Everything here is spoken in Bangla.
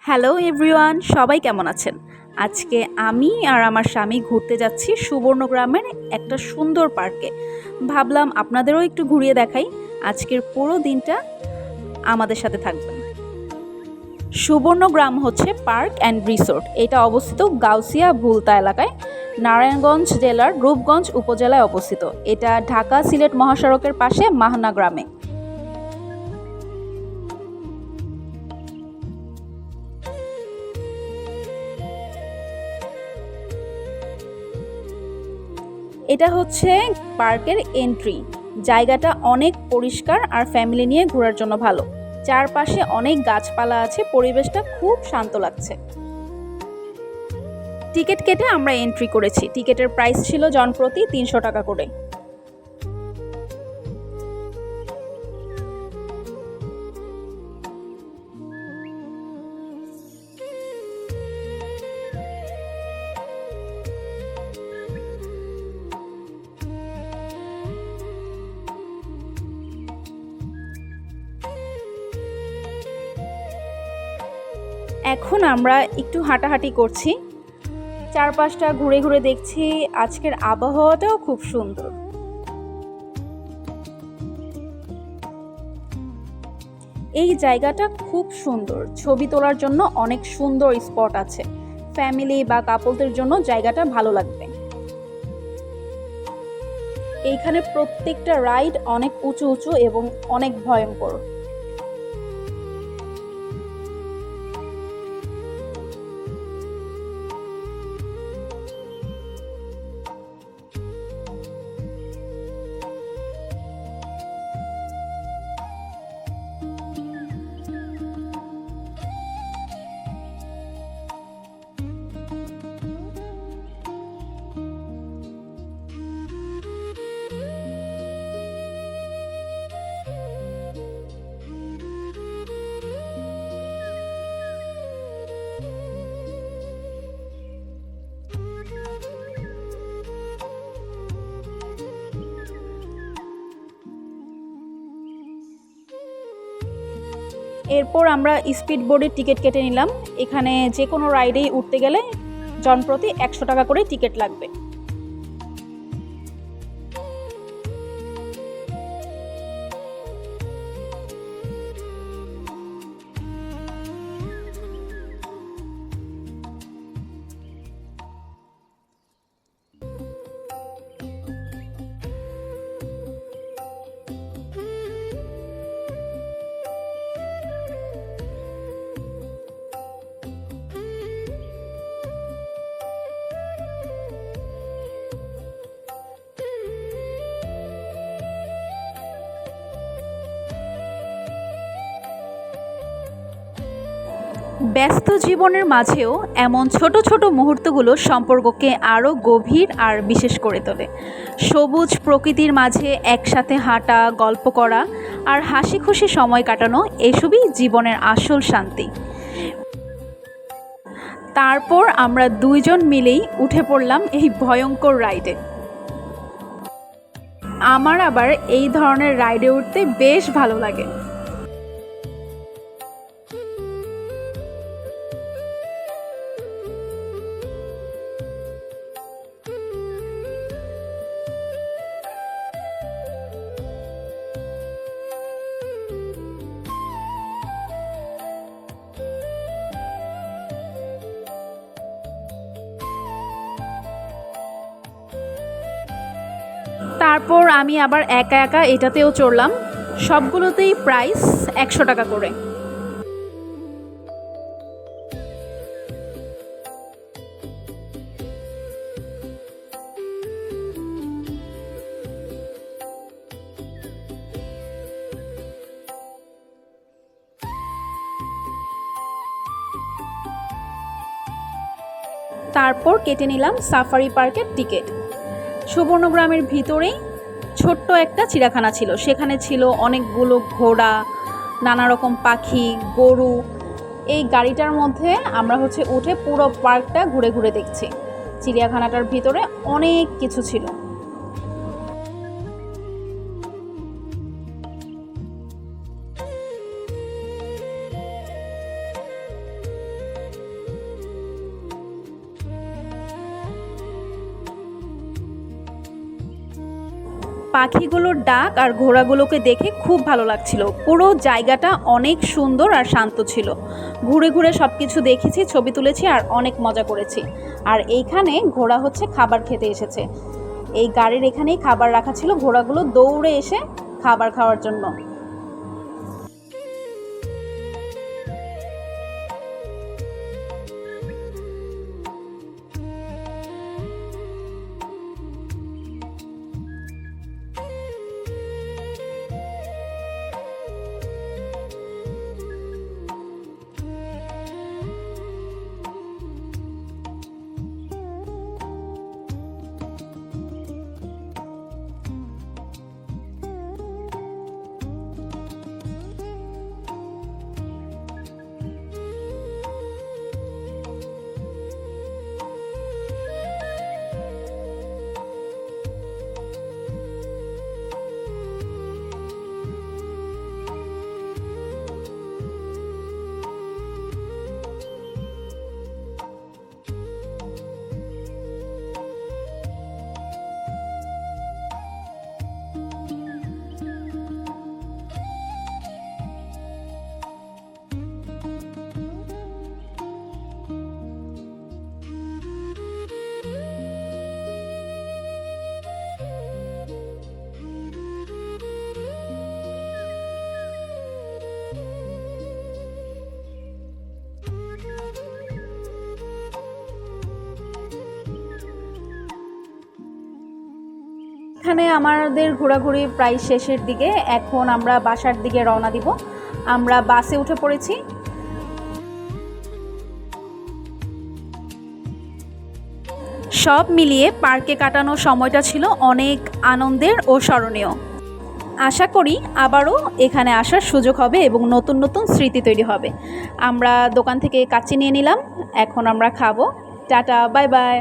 হ্যালো এভরিওয়ান, সবাই কেমন আছেন? আজকে আমি আর আমার স্বামী ঘুরতে যাচ্ছি সুবর্ণগ্রামের একটা সুন্দর পার্কে। ভাবলাম আপনাদেরও একটু ঘুরিয়ে দেখাই। আজকের পুরো দিনটা আমাদের সাথে থাকবেন। সুবর্ণগ্রাম হচ্ছে পার্ক অ্যান্ড রিসোর্ট। এটা অবস্থিত গাউসিয়া ভুলতা এলাকায়, নারায়ণগঞ্জ জেলার রূপগঞ্জ উপজেলায় অবস্থিত। এটা ঢাকা সিলেট মহাসড়কের পাশে মাহনা গ্রামে। এটা হচ্ছে পার্কের এন্ট্রি। জায়গাটা অনেক পরিষ্কার আর ফ্যামিলি নিয়ে ঘোরার জন্য ভালো। চারপাশে অনেক গাছপালা আছে, পরিবেশটা খুব শান্ত লাগছে। টিকিট কেটে আমরা এন্ট্রি করেছি। টিকিটের প্রাইস ছিল জনপ্রতি ৩০০ টাকা করে। এখন আমরা একটু হাঁটাহাঁটি করছি, চারপাশটা ঘুরে ঘুরে দেখছি। আজকের আবহাওয়াটাও খুব সুন্দর। এই জায়গাটা খুব সুন্দর, ছবি তোলার জন্য অনেক সুন্দর স্পট আছে। ফ্যামিলি বা কাপলদের জন্য জায়গাটা ভালো লাগবে। এইখানে প্রত্যেকটা রাইড অনেক উঁচু উঁচু এবং অনেক ভয়ঙ্কর। এরপর আমরা স্পিড বোর্ডের টিকিট কেটে নিলাম। এখানে যে কোনো রাইডেই উঠতে গেলে জনপ্রতি ১০০ টাকা করে টিকিট লাগবে। ব্যস্ত জীবনের মাঝেও এমন ছোট ছোট মুহূর্তগুলো সম্পর্ককে আরও গভীর আর বিশেষ করে তোলে। সবুজ প্রকৃতির মাঝে একসাথে হাঁটা, গল্প করা আর হাসি খুশি সময় কাটানো, এসবই জীবনের আসল শান্তি। তারপর আমরা দুইজন মিলেই উঠে পড়লাম এই ভয়ঙ্কর রাইডে। আমার আবার এই ধরনের রাইডে উঠতে বেশ ভালো লাগে। তারপর আমি আবার একা একা এটাতেও চড়লাম। সবগুলোতেই প্রাইস ১০০ টাকা করে। তারপর কেটে নিলাম সাফারি পার্কের টিকিট। সুবর্ণগ্রামের ভিতরেই ছোট্ট একটা চিড়িয়াখানা ছিল। সেখানে ছিল অনেকগুলো ঘোড়া, নানা রকম পাখি, গরু। এই গাড়িটার মধ্যে আমরা উঠে পুরো পার্কটা ঘুরে ঘুরে দেখছি। চিড়িয়াখানাটার ভিতরে অনেক কিছু ছিল। পাখিগুলোর ডাক আর ঘোড়াগুলোকে দেখে খুব ভালো লাগছিল। পুরো জায়গাটা অনেক সুন্দর আর শান্ত ছিল। ঘুরে ঘুরে সব কিছু দেখেছি, ছবি তুলেছি আর অনেক মজা করেছি। আর এইখানে ঘোড়া হচ্ছে খাবার খেতে এসেছে। এই গাড়ির এখানেই খাবার রাখা ছিল, ঘোড়াগুলো দৌড়ে এসে খাবার খাওয়ার জন্য। এখানে আমাদের ঘোরাঘুরি প্রায় শেষের দিকে। এখন আমরা বাসার দিকে রওনা দিব। আমরা বাসে উঠে পড়েছি। সব মিলিয়ে পার্কে কাটানোর সময়টা ছিল অনেক আনন্দের ও স্মরণীয়। আশা করি আবারও এখানে আসার সুযোগ হবে এবং নতুন নতুন স্মৃতি তৈরি হবে। আমরা দোকান থেকে কাচ্চি নিয়ে নিলাম, এখন আমরা খাবো। Tata, bye bye.